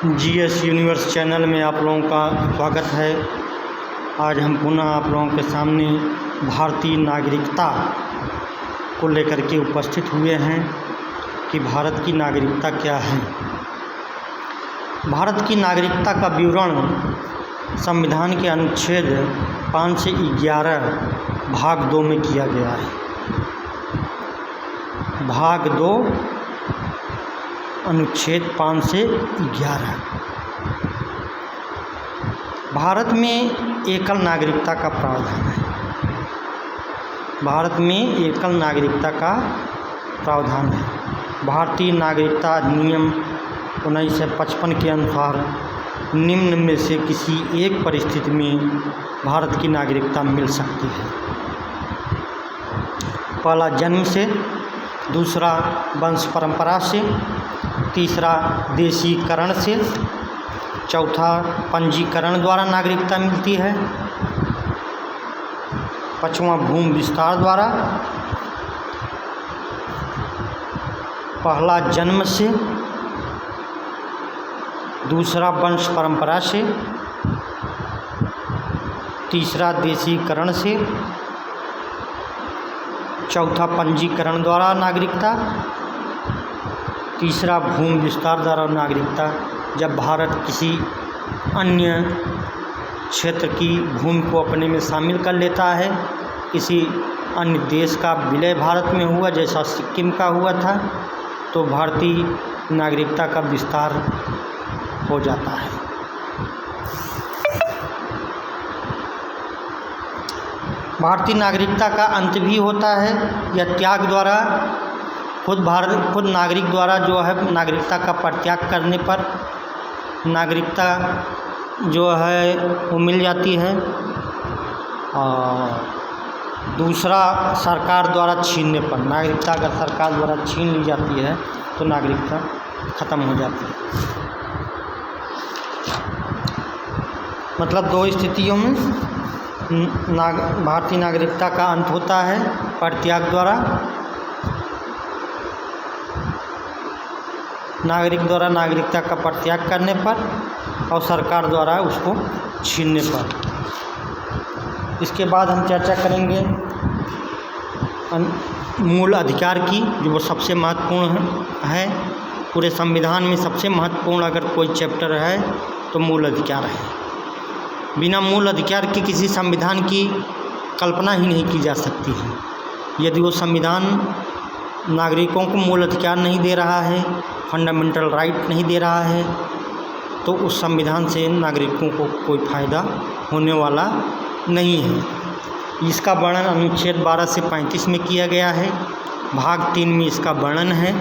GS universe channel में आप लोगों का स्वागत है। आज हम पुनः आप लोगों के सामने भारतीय नागरिकता को लेकर के उपस्थित हुए हैं कि भारत की नागरिकता क्या है। भारत की नागरिकता का विवरण संविधान के अनुच्छेद 5 से 11 भाग 2 में किया गया है। भाग 2 अनुच्छेद 5 से 11। भारत में एकल नागरिकता का प्रावधान है। भारत में एकल नागरिकता का प्रावधान है। भारतीय नागरिकता अधिनियम 1955 के अनुसार निम्न में से किसी एक परिस्थिति में भारत की नागरिकता मिल सकती है। पहला जन्म से, दूसरा वंश परंपरा से, तीसरा देशीकरण से, चौथा पंजीकरण द्वारा नागरिकता मिलती है, पांचवा भूमि विस्तार द्वारा, पहला जन्म से, दूसरा वंश परंपरा से, तीसरा देशीकरण से, चौथा पंजीकरण द्वारा नागरिकता, तीसरा भूमि विस्तार द्वारा नागरिकता। जब भारत किसी अन्य क्षेत्र की भूमि को अपने में शामिल कर लेता है, किसी अन्य देश का विलय भारत में हुआ, जैसा सिक्किम का हुआ था, तो भारतीय नागरिकता का विस्तार हो जाता है। भारतीय नागरिकता का अंत भी होता है या त्याग द्वारा, खुद नागरिक द्वारा जो है नागरिकता का परित्याग करने पर नागरिकता जो है वो मिल जाती है, और दूसरा सरकार द्वारा छीनने पर, नागरिकता अगर सरकार द्वारा छीन ली जाती है तो नागरिकता ख़त्म हो जाती है। मतलब दो स्थितियों में भारतीय नागरिकता का अंत होता है, परित्याग द्वारा, नागरिक द्वारा नागरिकता का परित्याग करने पर, और सरकार द्वारा उसको छीनने पर। इसके बाद हम चर्चा करेंगे मूल अधिकार की, जो वो सबसे महत्वपूर्ण है। पूरे संविधान में सबसे महत्वपूर्ण अगर कोई चैप्टर है तो मूल अधिकार है। बिना मूल अधिकार के किसी संविधान की कल्पना ही नहीं की जा सकती है। यदि वो संविधान नागरिकों को मूल अधिकार नहीं दे रहा है, फंडामेंटल राइट नहीं दे रहा है, तो उस संविधान से नागरिकों को कोई फ़ायदा होने वाला नहीं है। इसका वर्णन अनुच्छेद 12 से 35 में किया गया है। भाग 3 में इसका वर्णन है।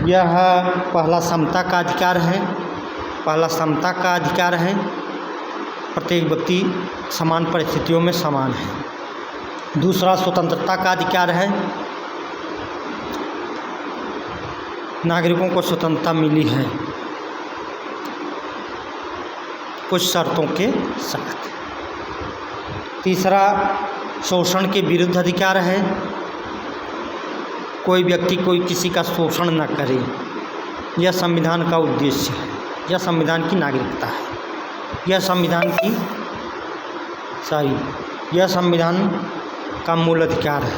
यह पहला समता का अधिकार है। पहला समता का अधिकार है, प्रत्येक व्यक्ति समान परिस्थितियों में समान है। दूसरा स्वतंत्रता का अधिकार है, नागरिकों को स्वतंत्रता मिली है कुछ शर्तों के साथ। तीसरा शोषण के विरुद्ध अधिकार है, कोई व्यक्ति कोई किसी का शोषण न करे। यह संविधान का उद्देश्य है, यह संविधान की नागरिकता है, यह संविधान का मूल अधिकार है।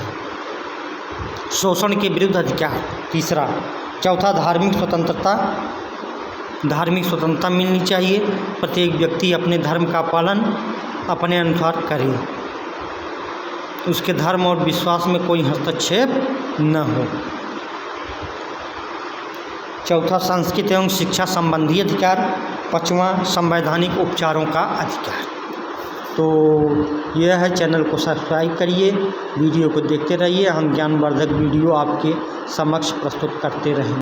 शोषण के विरुद्ध अधिकार तीसरा। चौथा धार्मिक स्वतंत्रता मिलनी चाहिए। प्रत्येक व्यक्ति अपने धर्म का पालन अपने अनुसार करे, उसके धर्म और विश्वास में कोई हस्तक्षेप न हो। चौथा संस्कृति एवं शिक्षा संबंधी अधिकार। पांचवा संवैधानिक उपचारों का अधिकार। तो यह है, चैनल को सब्सक्राइब करिए, वीडियो को देखते रहिए। हम ज्ञानवर्धक वीडियो आपके समक्ष प्रस्तुत करते रहेंगे।